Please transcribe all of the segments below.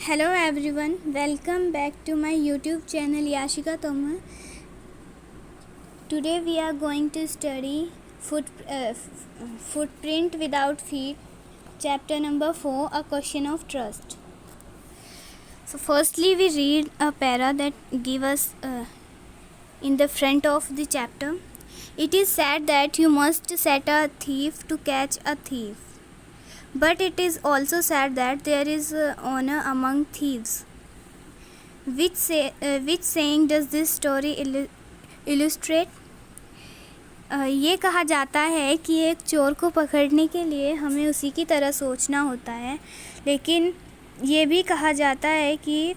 Hello everyone, welcome back to my YouTube channel Yashika Tomar. Today we are going to study Footprint Without Feet, chapter number 4, A Question of Trust. So firstly we read a para that give us in the front of the chapter. It is said that you must set a thief to catch a thief. But it is also said that there is honor among thieves. Which saying does this story illustrate? ये कहा जाता है कि एक चोर को पकड़ने के लिए हमें उसी की तरह सोचना होता है, लेकिन ये भी कहा जाता है कि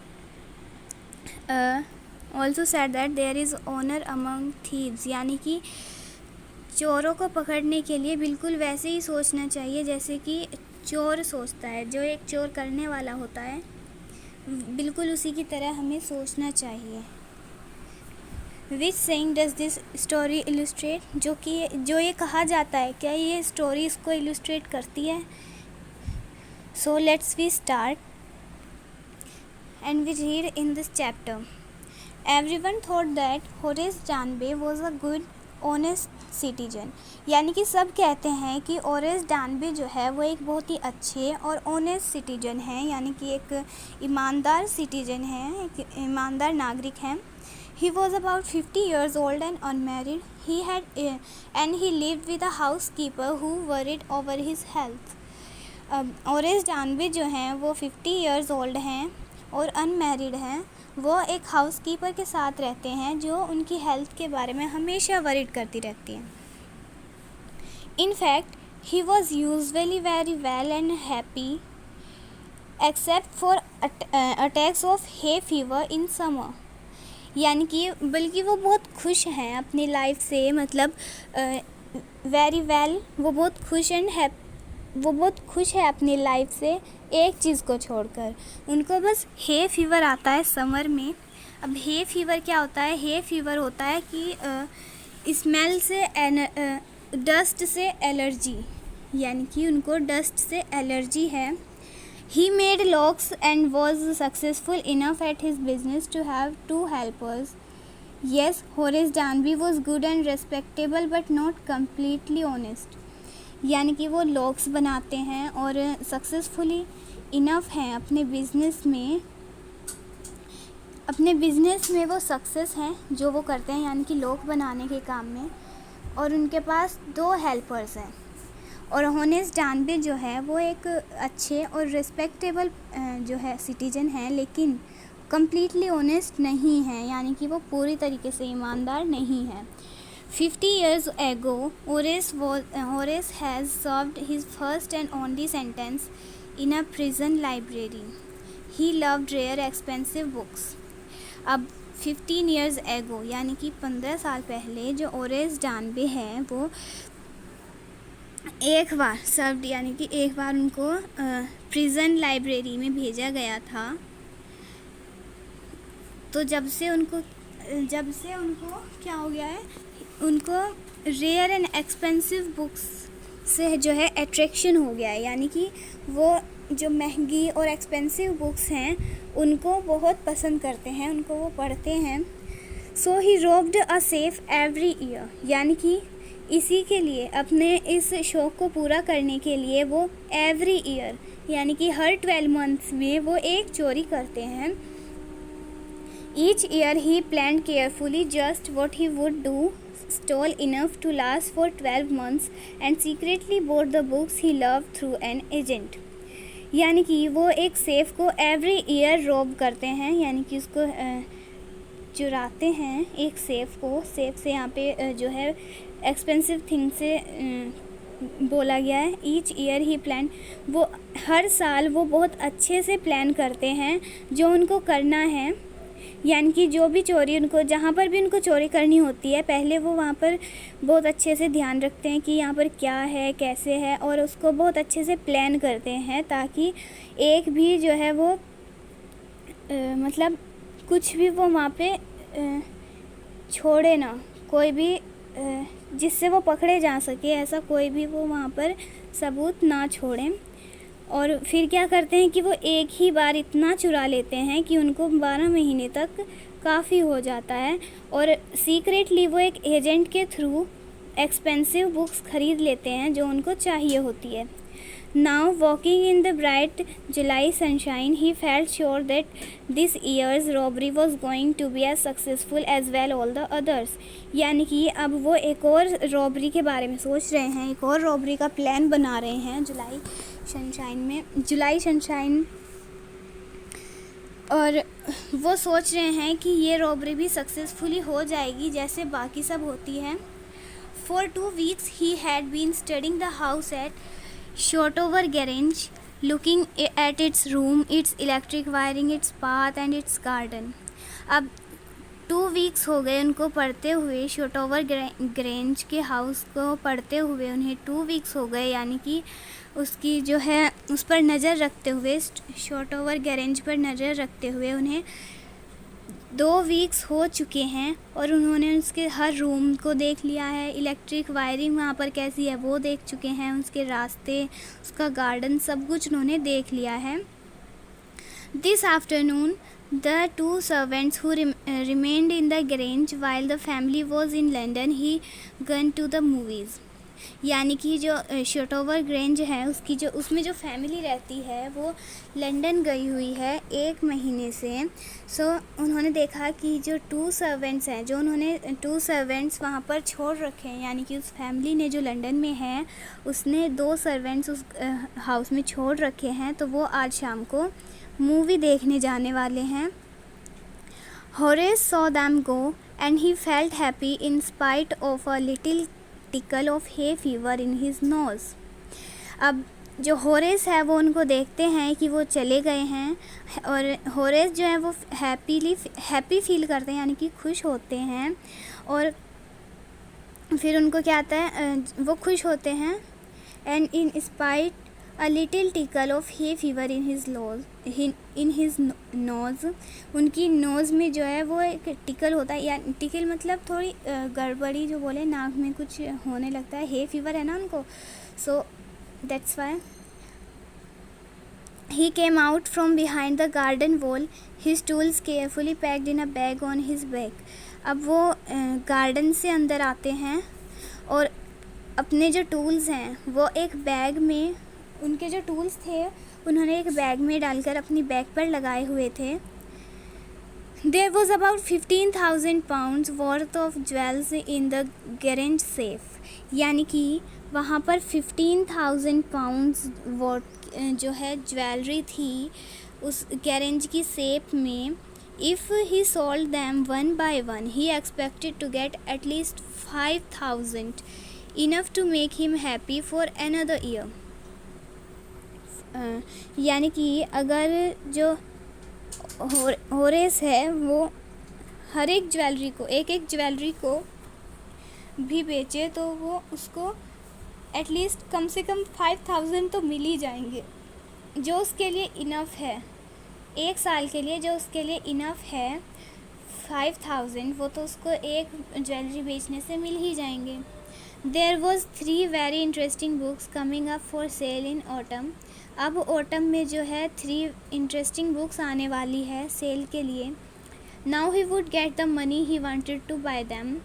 also said that there is honor among thieves, यानी कि चोरों को पकड़ने के लिए बिल्कुल वैसे ही सोचना चाहिए जैसे कि चोर सोचता है। जो एक चोर करने वाला होता है बिल्कुल उसी की तरह हमें सोचना चाहिए। Which saying does this story illustrate? जो ये कहा जाता है, क्या ये स्टोरी इसको इलस्ट्रेट करती है? So let's we start and we read in this chapter. Everyone thought that Horace Danby was a good honest citizen, यानी कि सब कहते हैं कि ओरेस डानबी जो है वो एक बहुत ही अच्छे और ऑनेस्ट सिटीजन है, यानी कि एक ईमानदार सिटीजन है, एक ईमानदार नागरिक हैं। He was about 50 years old and unmarried. He lived with a housekeeper who worried over his health. Ores डानबी जो हैं वो 50 years old हैं और अनमैरिड हैं। वो एक हाउसकीपर के साथ रहते हैं जो उनकी हेल्थ के बारे में हमेशा वरीड करती रहती है। In fact he was usually very well and happy except for attacks of hay fever in summer, यानी कि बल्कि वो बहुत खुश हैं अपनी लाइफ से, मतलब वेरी वेल, वो बहुत खुश है अपनी लाइफ से एक चीज़ को छोड़कर। उनको बस हे फीवर आता है समर में। अब हे फीवर क्या होता है? हे फीवर होता है कि स्मेल से डस्ट से एलर्जी, यानी कि उनको डस्ट से एलर्जी है। He made locks and was successful enough at his business to have 2 helpers. Yes, Horace Danby was good and respectable but not completely honest. यानी कि वो लॉक्स बनाते हैं और सक्सेसफुली इनफ हैं अपने बिज़नेस में वो सक्सेस हैं जो वो करते हैं, यानी कि लॉक बनाने के काम में, और उनके पास 2 हेल्पर्स हैं। और होनेस डानबी जो है वो एक अच्छे और रिस्पेक्टेबल जो है सिटीजन हैं, लेकिन कम्प्लीटली ऑनेस्ट नहीं हैं, यानी कि वो पूरी तरीके से ईमानदार नहीं है। 50 years ago, Horace has served his first and only sentence in a prison library. He loved rare, expensive books. अब 15 years ago, यानी कि 15 साल पहले जो ओरेस डानबी हैं वो एक बार सर्व्ड, यानी कि एक बार उनको प्रिजन लाइब्रेरी में भेजा गया था। तो जब से उनको क्या हो गया है, उनको रेयर एंड एक्सपेंसिव बुक्स से जो है अट्रैक्शन हो गया है, यानी कि वो जो महंगी और एक्सपेंसिव बुक्स हैं उनको बहुत पसंद करते हैं, उनको वो पढ़ते हैं। So he robbed a safe every year, यानी कि इसी के लिए, अपने इस शौक़ को पूरा करने के लिए वो एवरी ईयर, यानी कि हर 12 months में वो एक चोरी करते हैं। Each year he planned carefully just what he would do, stole enough to last for 12 months and secretly bought the books he loved through an agent. यानी कि वो एक सेफ को एवरी ईयर रॉब करते हैं, यानी कि उसको चुराते हैं एक सेफ से यहाँ पे जो है एक्सपेंसिव थिंग से बोला गया है। ईच ईयर ही प्लान, वो हर साल वो बहुत अच्छे से प्लान करते हैं जो उनको करना है, यानी कि जो भी चोरी उनको, जहाँ पर भी उनको चोरी करनी होती है, पहले वो वहाँ पर बहुत अच्छे से ध्यान रखते हैं कि यहाँ पर क्या है, कैसे है, और उसको बहुत अच्छे से प्लान करते हैं ताकि एक भी जो है वो मतलब कुछ भी वो वहाँ पे छोड़े ना, कोई भी जिससे वो पकड़े जा सके, ऐसा कोई भी वो वहाँ पर सबूत ना छोड़ें। और फिर क्या करते हैं कि वो एक ही बार इतना चुरा लेते हैं कि उनको 12 महीने तक काफ़ी हो जाता है। और सीक्रेटली वो एक एजेंट के थ्रू एक्सपेंसिव बुक्स ख़रीद लेते हैं जो उनको चाहिए होती है। Now, walking in the bright July sunshine, he felt sure that this year's robbery was going to be as successful as well all the others. यानी कि अब वो एक और रॉबरी के बारे में सोच रहे हैं, एक और रॉबरी का प्लान बना रहे हैं जुलाई सनशाइन और वो सोच रहे हैं कि ये रॉबरी भी सक्सेसफुली हो जाएगी जैसे बाकी सब होती है। For 2 weeks he had been studying the house at Shotover Garage, looking at its room, its electric wiring, its path and its garden. अब 2 weeks हो गए उनको पढ़ते हुए, शोटोवर ग्रेंज के हाउस को पढ़ते हुए उन्हें 2 weeks हो गए, यानी कि उसकी जो है उस पर नज़र रखते हुए, शोटोवर ग्रेंज पर नज़र रखते हुए उन्हें 2 weeks हो चुके हैं और उन्होंने उसके हर रूम को देख लिया है, इलेक्ट्रिक वायरिंग वहाँ पर कैसी है वो देख चुके हैं, उसके रास्ते, उसका गार्डन, सब कुछ उन्होंने देख लिया है। This afternoon the 2 servants who remained in the Grange while the family was in London he gone to the movies. यानी कि जो शोटोवर ग्रेंज है उसमें जो फैमिली रहती है वो लंदन गई हुई है 1 महीने से। सो उन्होंने देखा कि जो 2 सर्वेंट्स हैं, जो उन्होंने 2 सर्वेंट्स वहाँ पर छोड़ रखे हैं, यानी कि उस फैमिली ने जो लंदन में है उसने 2 सर्वेंट्स उस हाउस में छोड़ रखे हैं, तो वो आज शाम को मूवी देखने जाने वाले हैं। Horace saw them go and he felt happy in spite of a little tickle of hay fever in his nose. अब जो होरेस है वो उनको देखते हैं कि वो चले गए हैं और होरेस जो है वो हैप्पी फील करते हैं, यानी कि खुश होते हैं। और फिर उनको क्या आता है, वो खुश होते हैं। And in spite a little tickle of hay fever in his nose, उनकी नोज़ में जो है वो एक टिकल होता है, या टिकल मतलब थोड़ी गड़बड़ी जो बोले, नाक में कुछ होने लगता है, hay fever है ना उनको, so that's why he came out from behind the garden wall, his tools carefully packed in a bag on his back. अब वो गार्डन से अंदर आते हैं और अपने जो टूल्स हैं वो एक बैग में, उनके जो टूल्स थे उन्होंने एक बैग में डालकर अपनी बैग पर लगाए हुए थे। There was about 15,000 pounds worth of jewels in the garage safe. यानी कि वहाँ पर 15,000 pounds वर्थ जो है ज्वेलरी थी उस गैरेज की सेफ में। If he sold them one by one, he expected to get at least 5,000, enough to make him happy for another year. यानी कि अगर जो होरेस है वो हर एक ज्वेलरी को, एक ज्वेलरी को भी बेचे तो वो उसको एटलीस्ट कम से कम 5,000 तो मिल ही जाएंगे, जो उसके लिए इनफ है। 1 साल के लिए जो उसके लिए इनफ है 5,000, वो तो उसको एक ज्वेलरी बेचने से मिल ही जाएंगे। There was 3 very interesting books coming up for sale in autumn. अब ऑटम में जो है 3 इंटरेस्टिंग बुक्स आने वाली है सेल के लिए। Now he would get the money he wanted to buy them,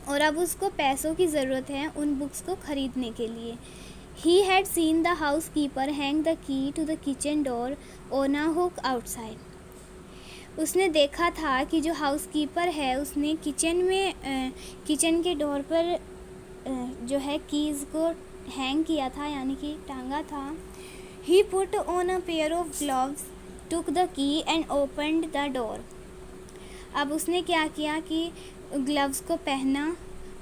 और अब उसको पैसों की ज़रूरत है उन बुक्स को ख़रीदने के लिए। He had seen the housekeeper hang the key to the kitchen door on a hook outside. उसने देखा था कि जो हाउस कीपर है उसने किचन के डोर पर जो है कीज़ को हैंग किया था, यानी कि टांगा था। He put on a pair of gloves, took the key and opened the door. अब उसने क्या किया कि ग्लव्स को पहना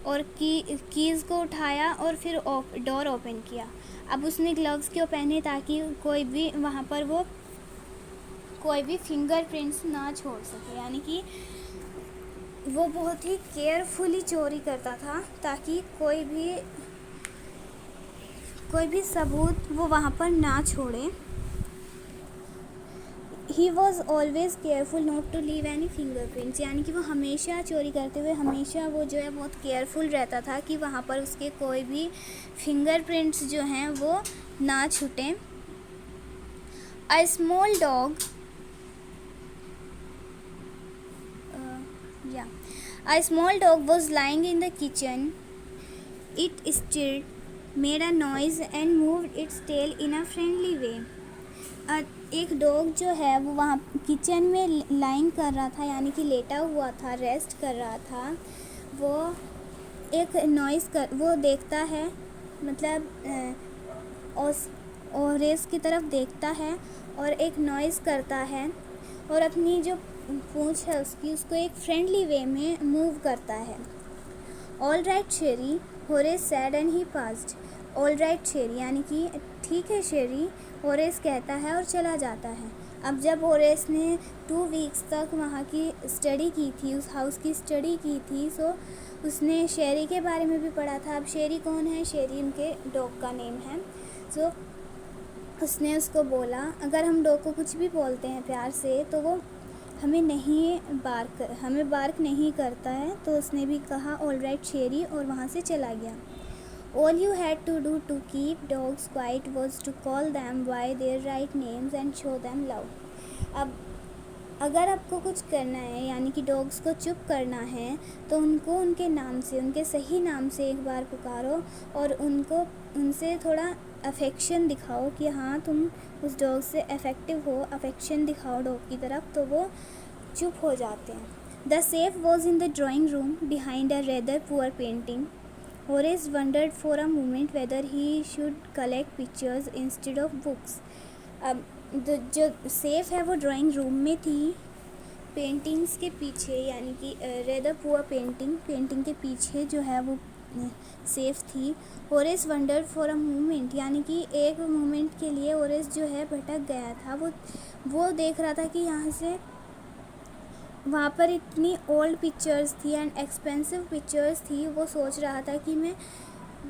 और कीज़ को उठाया और फिर डोर ओपन किया। अब उसने ग्लव्स क्यों पहने, ताकि कोई भी वहाँ पर वो कोई भी फिंगरप्रिंट्स ना छोड़ सके, यानी कि वो बहुत ही केयरफुली चोरी करता था ताकि कोई भी सबूत वो वहाँ पर ना छोड़े। He was always careful not to leave any fingerprints, यानी कि वो हमेशा चोरी करते हुए हमेशा वो जो है बहुत केयरफुल रहता था कि वहाँ पर उसके कोई भी फिंगरप्रिंट्स जो हैं वो ना छूटें। A small dog yeah a small dog was lying in the kitchen. It stirred, made a noise and moved its tail in a friendly way. एक डॉग जो है वो वहाँ किचन में लाइंग कर रहा था, यानी कि लेटा हुआ था, रेस्ट कर रहा था। वो एक नॉइज़ कर वो देखता है, मतलब ओरेस की तरफ देखता है और एक नॉइज़ करता है और अपनी जो पूंछ है उसको एक फ्रेंडली वे में मूव करता है। All right Sheri, Horace sad and he passed. All right शेरी यानी कि ठीक है शेरी, होरेस कहता है और चला जाता है। अब जब होरेस ने 2 वीक्स तक वहाँ की स्टडी की थी, उस हाउस की स्टडी की थी, सो उसने शेरी के बारे में भी पढ़ा था। अब शेरी कौन है? शेरी उनके डॉग का नेम है। सो उसने उसको बोला, अगर हम डॉग को कुछ भी बोलते हैं प्यार से तो वो हमें बार्क नहीं करता है। तो उसने भी कहा ऑल राइट शेरी और वहाँ से चला गया। All you had to do to keep dogs quiet was to call them by their right names and show them love. अब अगर आपको कुछ करना है, यानी कि डॉग्स को चुप करना है, तो उनको उनके नाम से, उनके सही नाम से एक बार पुकारो और उनसे थोड़ा अफेक्शन दिखाओ कि हाँ तुम उस डॉग से अफेक्टिव हो, अफेक्शन दिखाओ डॉग की तरफ, तो वो चुप हो जाते हैं। The safe was in the drawing room behind a rather poor painting. Horace wondered for a moment whether he should collect pictures instead of books. अब जो सेफ है वो ड्राइंग रूम में थी, पेंटिंग्स के पीछे, यानी कि रेदर पुअर पेंटिंग के पीछे जो है वो सेफ थी। Horace wondered for a moment, यानी कि एक मोमेंट के लिए होरेस जो है भटक गया था। वो देख रहा था कि यहाँ से वहाँ पर इतनी ओल्ड पिक्चर्स थी एंड एक्सपेंसिव पिक्चर्स थी। वो सोच रहा था कि मैं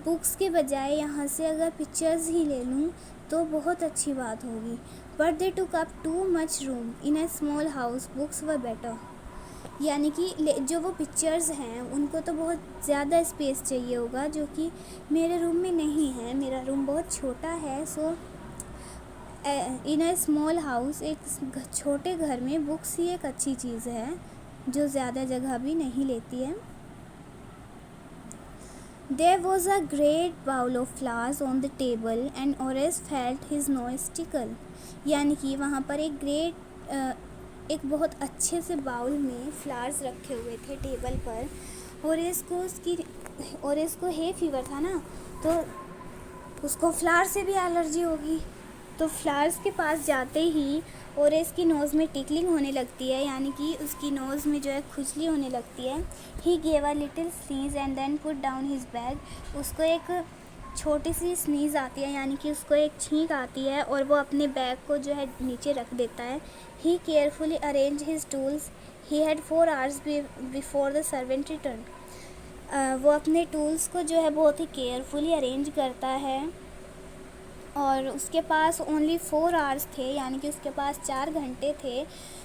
बुक्स के बजाय यहाँ से अगर पिक्चर्स ही ले लूँ तो बहुत अच्छी बात होगी। But they took up too much room in a small house, books were better. यानी कि जो वो पिक्चर्स हैं उनको तो बहुत ज़्यादा स्पेस चाहिए होगा, जो कि मेरे रूम में नहीं है। मेरा रूम बहुत छोटा है। सो इन अ स्मॉल हाउस, एक छोटे घर में बुक्स ही एक अच्छी चीज़ है जो ज़्यादा जगह भी नहीं लेती है। There was a great bowl of flowers on the table and Horace felt his nose tickle. यानी कि वहाँ पर एक बहुत अच्छे से बाउल में फ्लावर्स रखे हुए थे टेबल पर। होरेस को हे फीवर था ना, तो उसको फ्लावर से भी एलर्जी होगी। तो फ्लावर्स के पास जाते ही होरेस की नोज़ में टिकलिंग होने लगती है, यानी कि उसकी नोज़ में जो है खुजली होने लगती है। He gave a little sneeze and then put down his bag. उसको एक छोटी सी स्नीज़ आती है, यानी कि उसको एक छींक आती है और वो अपने बैग को जो है नीचे रख देता है। He carefully arrange his tools. He had 4 hours before the servant return. वो अपने टूल्स को जो है बहुत ही केयरफुली अरेंज करता है और उसके पास ओनली 4 hours थे, यानी कि उसके पास 4 घंटे थे।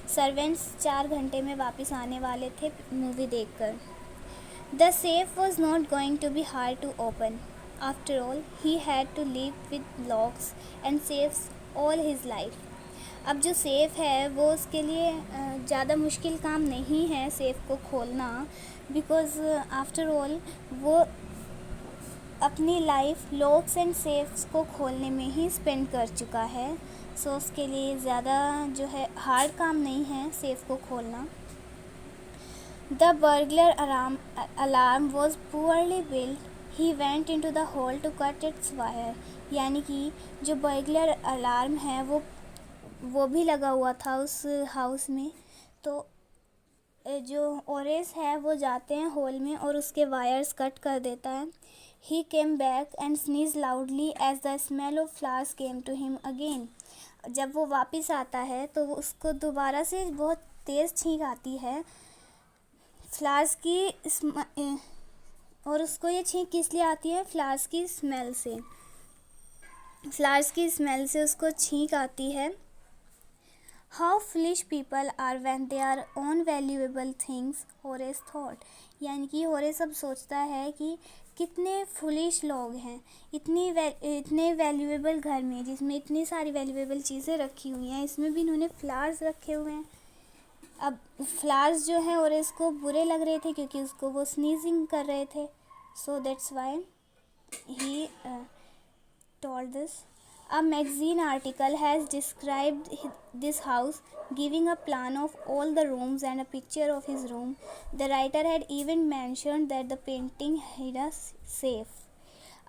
सर्वेंट्स 4 घंटे में वापस आने वाले थे मूवी देखकर। The safe was not going to be hard to open. After all he had to live with locks and safes all his life. अब जो सेफ़ है वो उसके लिए ज़्यादा मुश्किल काम नहीं है सेफ़ को खोलना, बिकॉज़ आफ्टर ऑल वो अपनी लाइफ लॉक्स एंड सेफ्स को खोलने में ही स्पेंड कर चुका है। सो उसके लिए ज़्यादा जो है हार्ड काम नहीं है सेफ़ को खोलना। The burglar alarm was poorly build. He went into the hall to cut its wire. यानी कि जो बर्गलर अलार्म है वो भी लगा हुआ था उस हाउस में। तो जो ओरेस है वो जाते हैं हॉल में और उसके वायर्स कट कर देता है। He came back and sneeze loudly as the smell of flowers came to him again. जब वो वापस आता है तो उसको दोबारा से बहुत तेज़ छींक आती है फ्लावर्स की और उसको ये छींक किस लिए आती है? फ्लावर्स की स्मेल से। फ्लावर्स की स्मेल से उसको छींक आती है। How foolish people are when they are own valuable things, Horace thought. यानी कि होरेस अब सोचता है कि कितने फुलिश लोग हैं, इतने वैल्यूएबल घर में जिसमें इतनी सारी वैल्यूएबल चीज़ें रखी हुई हैं, इसमें भी इन्होंने फ्लावर्स रखे हुए हैं। अब फ्लावर्स जो हैं और इसको बुरे लग रहे थे क्योंकि उसको वो स्नीजिंग कर रहे थे, so that's why he told this. A magazine article has described this house, giving a plan of all the rooms and a picture of his room. The writer had even mentioned that the painting hid a safe.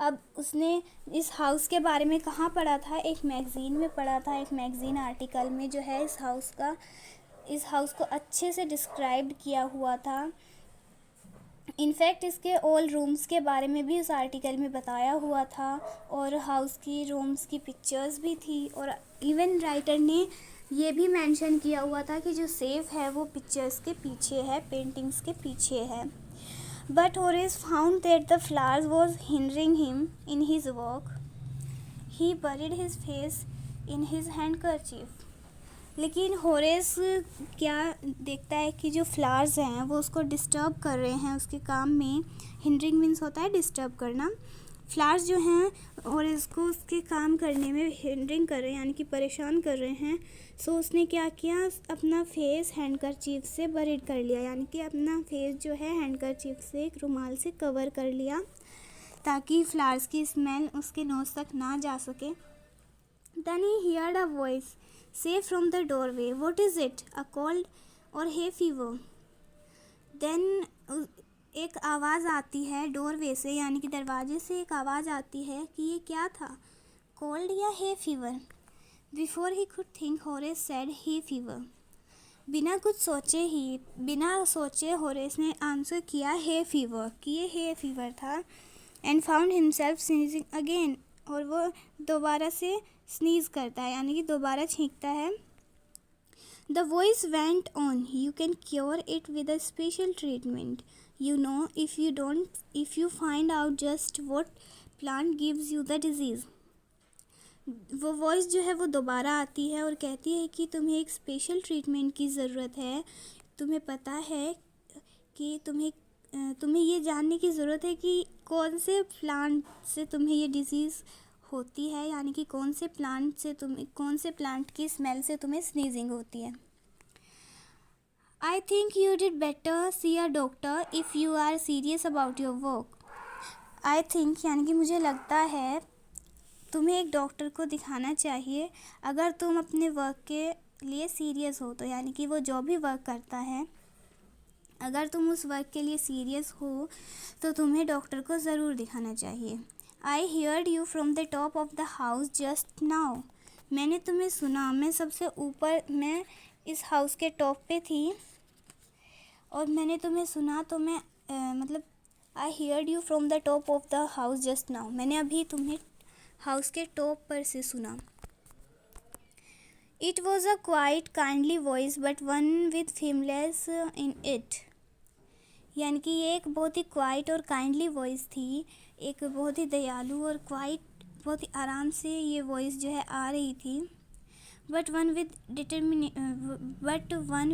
अब उसने इस house के बारे में कहाँ पढ़ा था? एक मैगज़ीन में पढ़ा था, एक मैगज़ीन आर्टिकल में जो है इस हाउस को अच्छे से डिस्क्राइब किया हुआ था। इनफैक्ट इसके ऑल रूम्स के बारे में भी उस आर्टिकल में बताया हुआ था और हाउस की रूम्स की पिक्चर्स भी थी, और इवन राइटर ने ये भी मेंशन किया हुआ था कि जो सेफ है वो पिक्चर्स के पीछे है, पेंटिंग्स के पीछे है। But Horace found that the flowers was hindering him in his work. He buried his face in his handkerchief. लेकिन होरेस क्या देखता है कि जो फ्लावर्स हैं वो उसको डिस्टर्ब कर रहे हैं उसके काम में। हिंडरिंग मीन्स होता है डिस्टर्ब करना। फ्लावर्स जो हैं होरेस को उसके काम करने में हिंडरिंग कर रहे हैं, यानी कि परेशान कर रहे हैं। सो उसने क्या किया, अपना फेस हैंडकरचीफ से बरीड कर लिया, यानी कि अपना फेस जो है हैंडकरचीफ से, एक रुमाल से कवर कर लिया ताकि फ्लावर्स की स्मेल उसके नोज़ तक ना जा सके। Then he heard a voice say from the doorway, "What is it? A cold or hay fever?" Then एक आवाज़ आती है डोरवे से, यानी कि दरवाजे से एक आवाज़ आती है कि ये क्या था, कोल्ड या hay fever? Before he could think, Horace said hay fever. बिना सोचे होरेस ने आंसर किया hay fever, कि ये hay fever था। And found himself sneezing again, और वो दोबारा से स्नीज करता है, यानी कि दोबारा छींकता है। The voice went on, "You can cure it with a special treatment. You know, if you find out just what plant gives you the disease." वो वॉइस जो है वो दोबारा आती है और कहती है कि तुम्हें एक स्पेशल ट्रीटमेंट की ज़रूरत है। तुम्हें पता है कि तुम्हें ये जानने की ज़रूरत है कि कौन से प्लांट से तुम्हें ये डिज़ीज़ होती है, यानी कि कौन से प्लांट की स्मेल से तुम्हें स्नीजिंग होती है। I think you did better see a doctor if you are serious about your work. I think यानी कि मुझे लगता है तुम्हें एक डॉक्टर को दिखाना चाहिए अगर तुम अपने वर्क के लिए सीरियस हो तो, यानी कि वो जो भी वर्क करता है अगर तुम उस वर्क के लिए सीरियस हो तो तुम्हें डॉक्टर को ज़रूर दिखाना चाहिए। I heard you from the top of the house just now. मैंने तुम्हें सुना, मैं इस हाउस के टॉप पे थी और मैंने तुम्हें सुना, तो मैं I heard you from the top of the house just now. मैंने अभी तुम्हें हाउस के टॉप पर से सुना। It was a quiet, kindly voice, but one with firmness in it. यानी कि ये एक बहुत ही क्वाइट और काइंडली वॉइस थी, एक बहुत ही दयालु और क्वाइट, बहुत ही आराम से ये वॉइस जो है आ रही थी। But one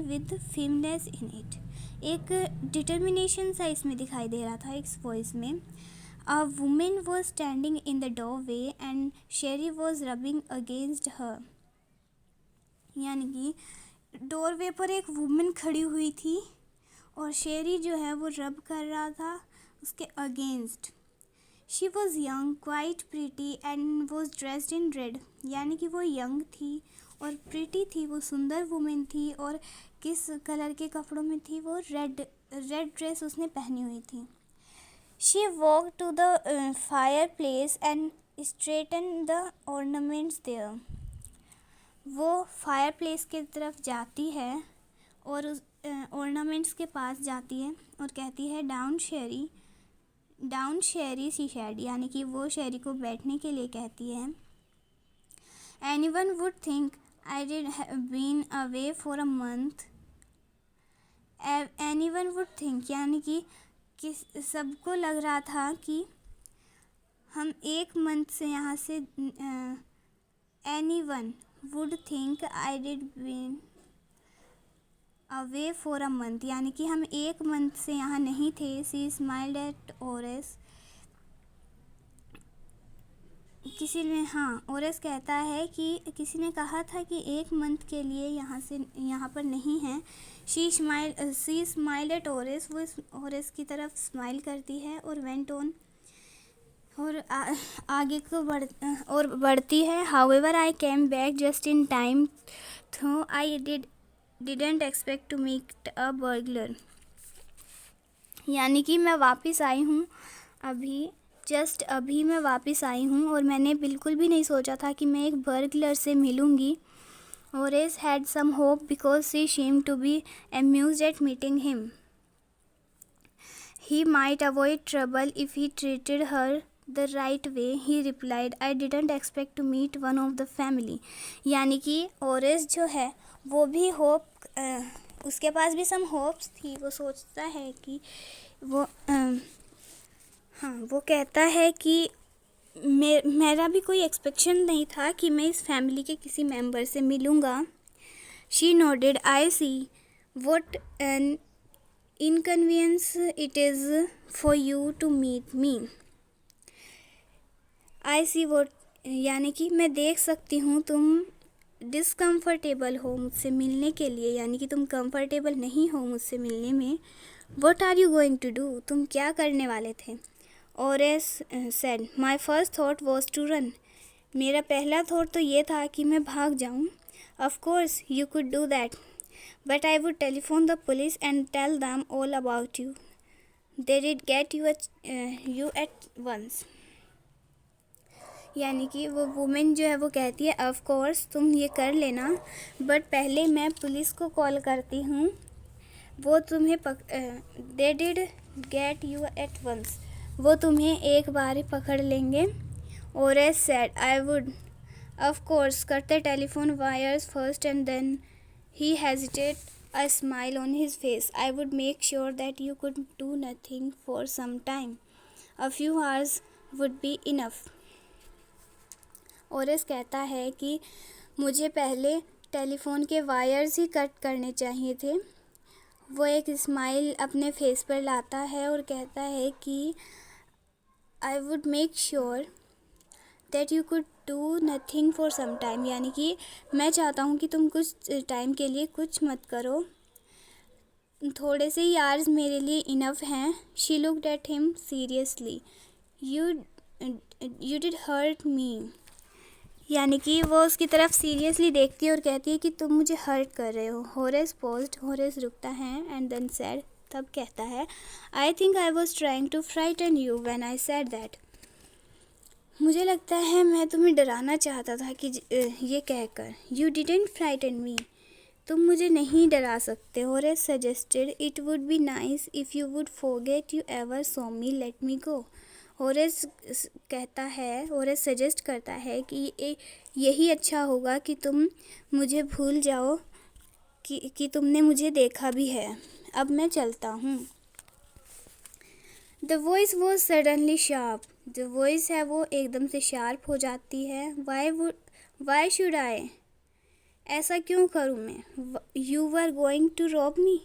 with firmness in it, एक डिटर्मिनेशन सा इसमें दिखाई दे रहा था इस वॉइस में। A woman was standing in the doorway and Sherry was rubbing against her. यानी कि डोरवे पर एक वुमेन खड़ी हुई थी और शेरी जो है वो रब कर रहा था उसके against. She was young, quite pretty and was dressed in red. यानी कि वो यंग थी और प्रिटी थी, वो सुंदर वुमेन थी, और किस कलर के कपड़ों में थी वो, रेड ड्रेस उसने पहनी हुई थी। She walk to the fireplace and straighten the ornaments there. वो फायर प्लेस की तरफ जाती है और उस ऑर्नामेंट्स के पास जाती है और कहती है डाउन शेरी शी सैड, यानी कि वो शेरी को बैठने के लिए कहती है। Anyone would think I did been away for a month. Anyone would think, यानी कि सबको लग रहा था कि हम एक मंथ से यहाँ से, anyone would think I did been away for a month, यानी कि हम एक मंथ से यहाँ नहीं थे। सी स्माइल्ड एट होरेस, किसी ने ओरेस कहता है कि किसी ने कहा था कि 1 मंथ के लिए यहाँ पर नहीं है। शी स्माइल एट ओरेस, वो ओरेस की तरफ स्माइल करती है और वेंट ऑन, और आगे को बढ़ती है। However I came back just in time, though I didn't expect to meet a burglar. यानी कि मैं वापस आई हूँ अभी मैं वापस आई हूँ और मैंने बिल्कुल भी नहीं सोचा था कि मैं एक बर्गलर से मिलूँगी। Horace had some hope because she seemed to be amused at meeting him. He might avoid trouble if he treated her the right way. He replied, I didn't expect to meet one of the family. यानी कि ores जो है वो भी उसके पास भी सम hopes थी। वो सोचता है कि वो कहता है कि मेरा भी कोई एक्सपेक्टेशन नहीं था कि मैं इस फैमिली के किसी मेंबर से मिलूँगा। She nodded, I see what an inconvenience it is for you to meet me. I see what, यानी कि मैं देख सकती हूँ तुम डिसकम्फर्टेबल हो मुझसे मिलने के लिए, यानी कि तुम कंफर्टेबल नहीं हो मुझसे मिलने में। What are you going to do, तुम क्या करने वाले थे। Horace said, my first thought was to run. मेरा पहला थॉट तो ये था कि मैं भाग जाऊँ। Of course you could do that, but I would telephone the police and tell them all about you. They did get you at once. यानी कि वो वुमेन जो है वो कहती है, ऑफ कोर्स तुम ये कर लेना, बट पहले मैं पुलिस को कॉल करती हूँ, वो तुम्हें they did get you at once, वो तुम्हें एक बार ही पकड़ लेंगे। Horace said, I would of course cut the telephone wires first and then he hesitate, a smile on his face. I would make sure that you could do nothing for some time. A few hours would be enough. Ores कहता है कि मुझे पहले telephone के wires ही cut करने चाहिए थे। वो एक स्माइल अपने फेस पर लाता है और कहता है कि I would make sure that you could do nothing for some time, यानी कि मैं चाहता हूँ कि तुम कुछ टाइम के लिए कुछ मत करो, थोड़े से ही आवर्स मेरे लिए इनफ हैं। She looked at him seriously, you did hurt me. यानी कि वो उसकी तरफ सीरियसली देखती है और कहती है कि तुम मुझे हर्ट कर रहे हो। होरेस पॉज्ड, होरेस रुकता है एंड देन सेड, तब कहता है, I think I was trying to frighten you when I said that. मुझे लगता है मैं तुम्हें डराना चाहता था कि ये कहकर। यू डिडंट फ्राइटन मी, तुम मुझे नहीं डरा सकते। Horace suggested, it would be nice if you would forget you ever saw me, let me go. Horace suggest करता है कि यही अच्छा होगा कि तुम मुझे भूल जाओ कि तुमने मुझे देखा भी है, अब मैं चलता हूँ। The voice was suddenly sharp, जो वॉइस है वो एकदम से शार्प हो जाती है। वाई शुड आई, ऐसा क्यों करूँ मैं। You were going to rob me,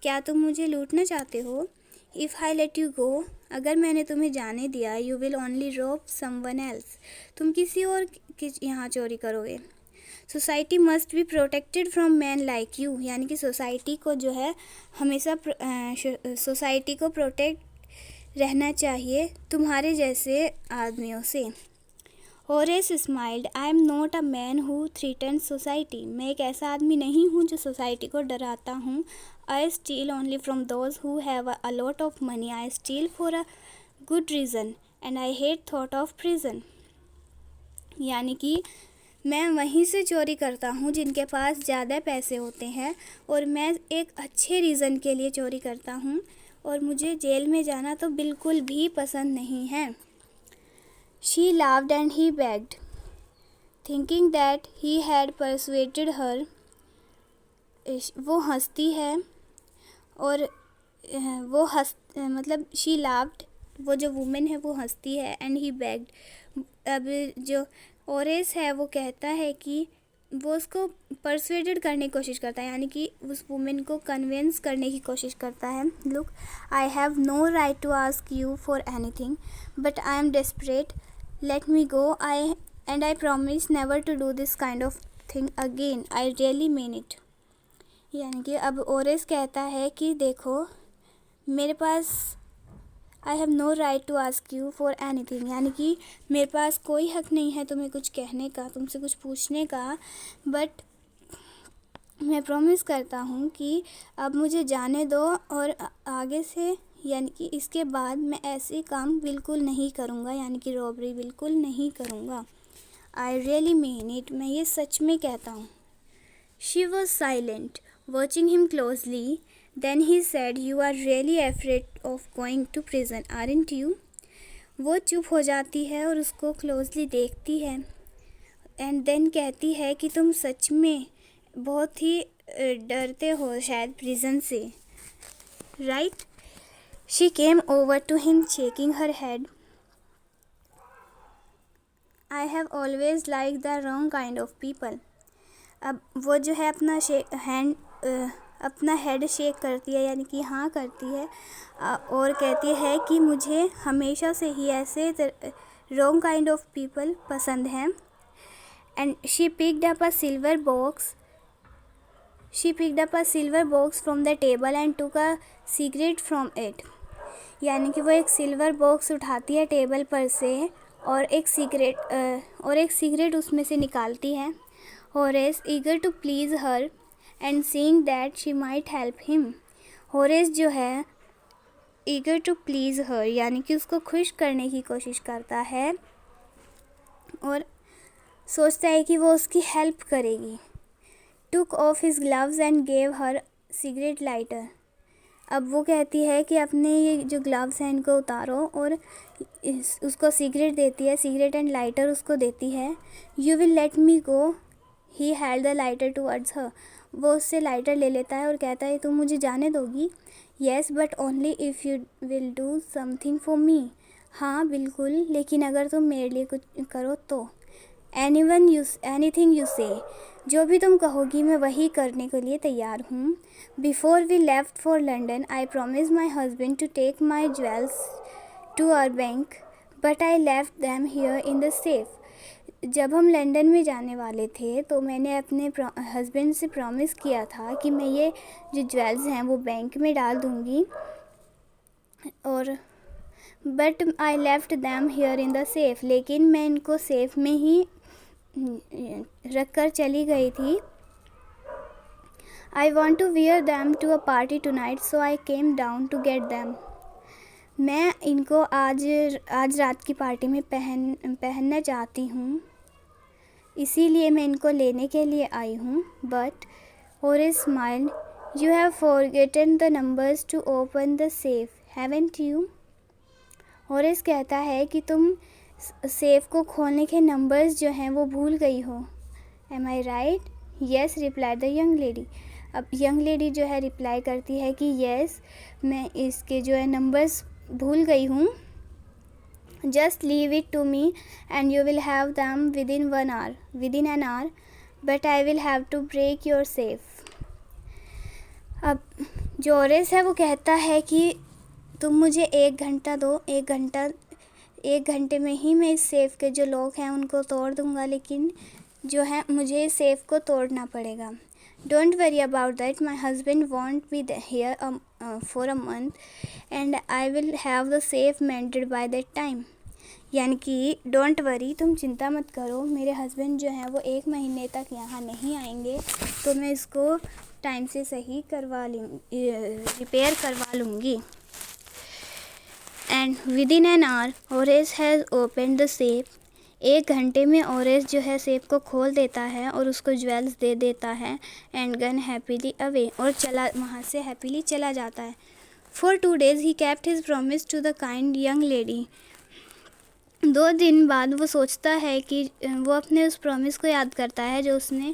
क्या तुम मुझे लूटना चाहते हो। If I let you go, अगर मैंने तुम्हें जाने दिया, you will only rob someone else, तुम किसी और की यहाँ चोरी करोगे। Society must be protected from man like you, यानी कि सोसाइटी को जो है हमेशा सोसाइटी को प्रोटेक्ट रहना चाहिए तुम्हारे जैसे आदमियों से। Horace smiled, I am not a man who threatens society, मैं एक ऐसा आदमी नहीं हूँ जो सोसाइटी को डराता हूँ। I steal only from those who have a lot of money, I steal for a good reason and I hate thought of prison. यानी कि मैं वहीं से चोरी करता हूँ जिनके पास ज़्यादा पैसे होते हैं, और मैं एक अच्छे रीज़न के लिए चोरी करता हूँ, और मुझे जेल में जाना तो बिल्कुल भी पसंद नहीं है। She laughed and he begged, thinking that he had persuaded her. वो हंसती है और मतलब she laughed, वो जो वुमेन है वो हंसती है, and he begged, अब जो ओरेस है वो कहता है कि वो उसको परसुएडेड करने की कोशिश करता है, यानी कि उस वुमेन को कन्विंस करने की कोशिश करता है। Look, I have no right to ask you for anything, but I am desperate let me go. I promise never to do this kind of thing again. I really mean it. यानी कि अब ores कहता है कि देखो मेरे पास I have no right to ask you for anything, यानी कि मेरे पास कोई हक नहीं है तुम्हें कुछ कहने का, तुमसे कुछ पूछने का, बट मैं प्रॉमिस करता हूँ कि अब मुझे जाने दो और आगे से यानी कि इसके बाद मैं ऐसे काम बिल्कुल नहीं करूँगा, यानी कि रॉबरी बिल्कुल नहीं करूँगा. आई रियली मीन इट, मैं ये सच में कहता हूँ. She was silent, watching him closely. Then he said, you are really afraid of going to prison, aren't you? वो चुप हो जाती है और उसको क्लोजली देखती है. एंड देन कहती है कि तुम सच में बहुत ही डरते हो शायद प्रिजन से, right? She came over to him shaking her head. I have always like the wrong kind of people. अब वो जो है अपना हेड शेक करती है, यानी कि हाँ करती है, और कहती है कि मुझे हमेशा से ही ऐसे रॉन्ग काइंड ऑफ पीपल पसंद हैं. And she picked up a silver box from the table and took a cigarette from it. यानी कि वो एक सिल्वर बॉक्स उठाती है टेबल पर से और एक सिगरेट उसमें से निकालती है. Horace eager to please her and seeing that she might help him. Horace जो है ईगर टू प्लीज़ हर यानी कि उसको खुश करने की कोशिश करता है और सोचता है कि वो उसकी हेल्प करेगी. Took off his gloves and gave her cigarette lighter. अब वो कहती है कि अपने ये जो ग्लव्स हैं इनको उतारो और उसको सिगरेट देती है, सिगरेट एंड लाइटर उसको देती है. You will let me go. He held the lighter towards her. वो उससे लाइटर ले लेता है और कहता है तुम मुझे जाने दोगी? Yes but only if you will do something for me. हाँ बिल्कुल, लेकिन अगर तुम मेरे लिए कुछ करो तो. एनीथिंग यू से, जो भी तुम कहोगी मैं वही करने के लिए तैयार हूँ. Before we left for London I promise my husband to take my jewels to our bank, but I left them here in the safe. जब हम लंदन में जाने वाले थे तो मैंने अपने हस्बैंड से प्रॉमिस किया था कि मैं ये जो ज्वेल्स हैं वो बैंक में डाल दूँगी, और but I left them here in the safe, लेकिन मैं इनको सेफ में ही रख कर चली गई थी. I want to wear them to a party tonight, so I came down to get them. मैं इनको आज रात की पार्टी में पहनना चाहती हूँ, इसीलिए मैं इनको लेने के लिए आई हूँ. But Horace smiled. You have forgotten the numbers to open the safe, haven't you? Horace कहता है कि तुम सेफ को खोलने के नंबर्स जो हैं वो भूल गई हो. Am I right? Yes replied the young lady. अब यंग लेडी जो है रिप्लाई करती है कि येस, मैं इसके जो है नंबर्स भूल गई हूँ. Just leave it to me and you will have them within an hour, but I will have to break your safe. अब जो होरेस है वो कहता है कि तुम मुझे 1 घंटा दो. 1 घंटे में ही मैं इस सेफ के जो लॉक हैं उनको तोड़ दूँगा, लेकिन जो है मुझे इस सेफ को तोड़ना पड़ेगा. Don't worry about that, my husband won't be here for a month and I will have the safe mended by that time. यानी कि डोंट वरी, तुम चिंता मत करो, मेरे हस्बैंड जो हैं वो 1 महीने तक यहाँ नहीं आएंगे, तो मैं इसको टाइम से सही रिपेयर करवा लूँगी. And with in an our Horace has open the safe. 1 घंटे में ओरेस जो है सेफ को खोल देता है और उसको ज्वेल्स दे देता है. एंड गन हैप्पीली अवे, और वहाँ से हैप्पीली चला जाता है. For 2 days he kept his promise to the kind young lady. 2 दिन बाद वो सोचता है कि वो अपने उस प्रॉमिस को याद करता है जो उसने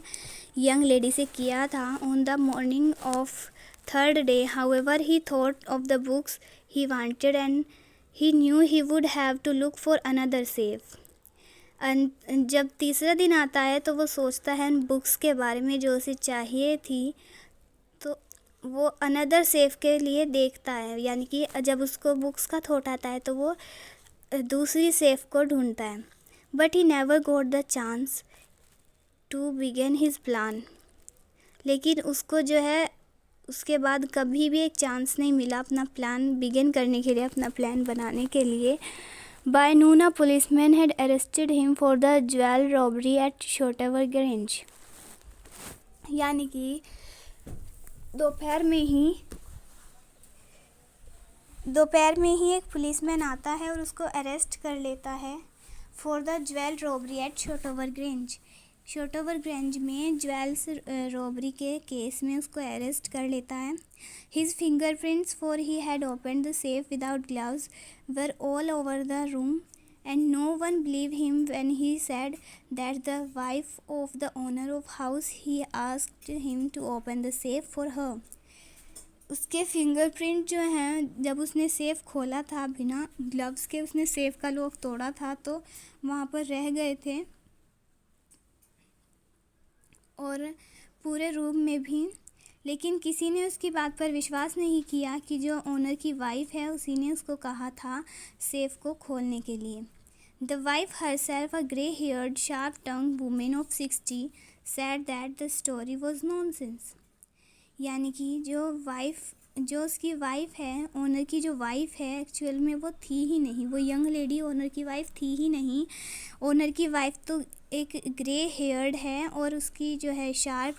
यंग लेडी से किया था. On the morning of 3rd day, however, he thought of the books he wanted and he knew he would have to look for another safe. जब तीसरा दिन आता है तो वो सोचता है उन बुक्स के बारे में जो उसे चाहिए थी, तो वो अनदर सेफ के लिए देखता है. यानी कि जब उसको बुक्स का थॉट आता है तो वो दूसरी सेफ को ढूंढता है, but he never got the chance to begin his plan. लेकिन उसको जो है उसके बाद कभी भी एक चांस नहीं मिला अपना प्लान बिगिन करने के लिए, अपना प्लान बनाने के लिए। By noon a policeman had arrested him for the jewel robbery at Shotover Grange. यानी कि दोपहर में ही एक पुलिसमैन आता है और उसको अरेस्ट कर लेता है for the jewel robbery at Shotover Grange. Shotover Grange में ज्वेल्स रॉबरी के केस में उसको अरेस्ट कर लेता है। His fingerprints for he had opened the safe without gloves were all over the room and no one believe him when he said that the wife of the owner of house he asked him to open the safe for her. उसके fingerprint जो हैं, जब उसने safe खोला था बिना gloves के, उसने सेफ़ का लॉक तोड़ा था तो वहाँ पर रह गए थे, और पूरे रूम में भी। लेकिन किसी ने उसकी बात पर विश्वास नहीं किया कि जो ओनर की वाइफ है उसी ने उसको कहा था सेफ़ को खोलने के लिए। The wife herself, a grey heard sharp tongue women of 60, said that the story was nonsense. यानी कि जो उसकी वाइफ है, ओनर की जो वाइफ है, एक्चुअल में वो थी ही नहीं, वो यंग लेडी ओनर की वाइफ थी ही नहीं। ओनर की वाइफ तो एक ग्रे हेयर्ड है और उसकी जो है शार्प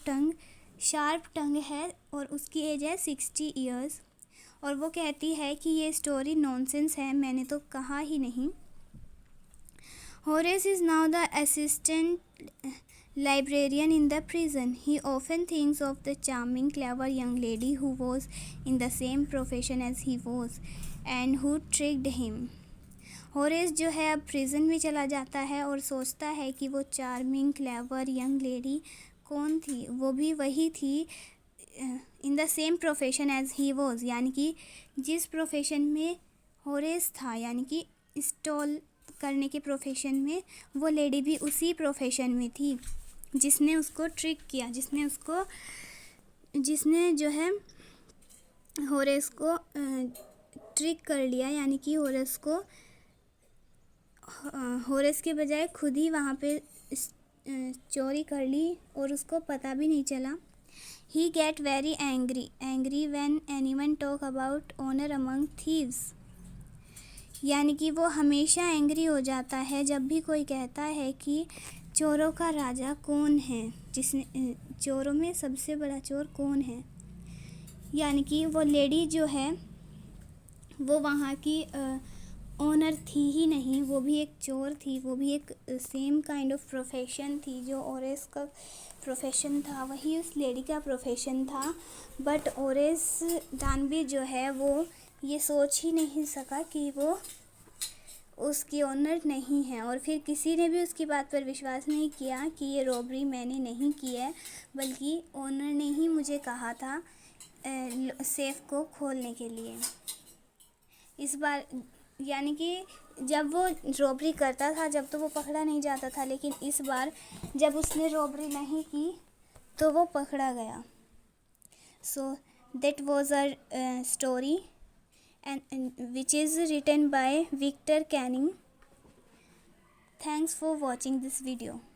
टंग है और उसकी एज है 60 ईयर्स, और वो कहती है कि ये स्टोरी नॉनसेंस है, मैंने तो कहा ही नहीं। Horace is now the assistant librarian in the prison. He often thinks of the charming, clever young lady who was in the same profession as he was and who tricked him. Horace जो है अब prison में चला जाता है और सोचता है कि वो चार्मिंग, क्लेवर यंग लेडी कौन थी, वो भी वही थी in the same profession as he was. यानी कि जिस प्रोफेशन में होरेस था, यानी कि स्टॉल करने के प्रोफेशन में, वो लेडी भी उसी प्रोफेशन में थी जिसने उसको ट्रिक किया, जिसने जो है होरेस को ट्रिक कर लिया। यानी कि होरेस के बजाय खुद ही वहाँ पे चोरी कर ली और उसको पता भी नहीं चला। He get very angry when anyone talk about honour among thieves. यानी कि वो हमेशा एंग्री हो जाता है जब भी कोई कहता है कि चोरों का राजा कौन है, चोरों में सबसे बड़ा चोर कौन है। यानी कि वो लेडी जो है वो वहाँ की ओनर थी ही नहीं, वो भी एक चोर थी, वो भी एक सेम काइंड ऑफ प्रोफेशन थी। जो ओरेस का प्रोफेशन था वही उस लेडी का प्रोफेशन था। बट ओरेस दानवी जो है वो ये सोच ही नहीं सका कि वो उसकी ओनर नहीं है, और फिर किसी ने भी उसकी बात पर विश्वास नहीं किया कि ये रॉबरी मैंने नहीं की है, बल्कि ओनर ने ही मुझे कहा था सेफ़ को खोलने के लिए। इस बार यानी कि जब वो रॉबरी करता था जब तो वो पकड़ा नहीं जाता था, लेकिन इस बार जब उसने रॉबरी नहीं की तो वो पकड़ा गया। So that was a story and which is written by Victor Canning. Thanks for watching this video.